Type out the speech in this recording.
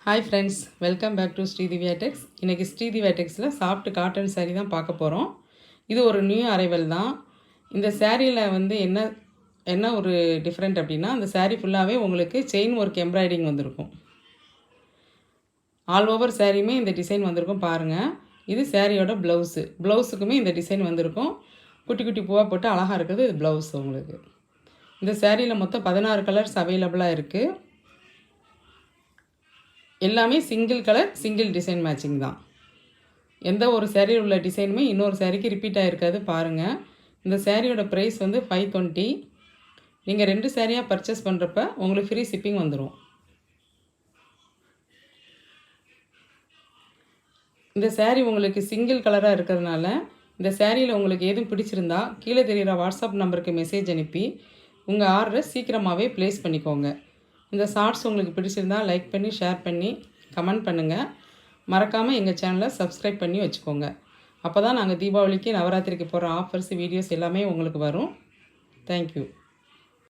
Hi friends, welcome back to Sridivya Tex. இன்றைக்கி ஸ்ரீதிவ்யா டெக்ஸில் soft cotton saree தான் பார்க்க போகிறோம். இது ஒரு நியூ அரைவல் தான். இந்த சேரீயில் வந்து என்ன ஒரு டிஃப்ரெண்ட் அப்படின்னா, அந்த saree ஃபுல்லாகவே உங்களுக்கு செயின் ஒர்க் எம்ப்ராய்டிங் வந்திருக்கும். ஆல் ஓவர் சாரியுமே இந்த டிசைன் வந்திருக்கும் பாருங்கள். இது சாரியோட ப்ளவுஸுக்குமே இந்த டிசைன் வந்திருக்கும். குட்டி குட்டி பூவாக போட்டு அழகாக இருக்குது. இது ப்ளவுஸ் உங்களுக்கு. இந்த சாரியில் மொத்தம் 16 கலர்ஸ் அவைலபிளாக இருக்குது. எல்லாமே single colour single design matching தான். எந்த ஒரு சேரீ உள்ள டிசைனுமே இன்னொரு சேரீக்கு ரிப்பீட் ஆகிருக்காது பாருங்கள். இந்த சேரீயோட ப்ரைஸ் வந்து 520. நீங்கள் 2 சேரீயாக பர்ச்சேஸ் பண்ணுறப்ப உங்களுக்கு ஃப்ரீ ஷிப்பிங் வந்துடும். இந்த சேரீ உங்களுக்கு சிங்கிள் கலராக இருக்கிறதுனால இந்த சேரீயில் உங்களுக்கு எதுவும் பிடிச்சிருந்தா கீழே தெரிகிற வாட்ஸ்அப் நம்பருக்கு மெசேஜ் அனுப்பி உங்கள் ஆர்டரை சீக்கிரமாகவே ப்ளேஸ் பண்ணிக்கோங்க. இந்த ஷார்ட்ஸ் உங்களுக்கு பிடிச்சிருந்தா லைக் பண்ணி ஷேர் பண்ணி கமெண்ட் பண்ணுங்கள். மறக்காமல் எங்கள் சேனலை சப்ஸ்கிரைப் பண்ணி வச்சுக்கோங்க. அப்போ தான் நாங்கள் தீபாவளிக்கு நவராத்திரிக்கு போகிற ஆஃபர்ஸ் வீடியோஸ் எல்லாமே உங்களுக்கு வரும். தேங்க்யூ.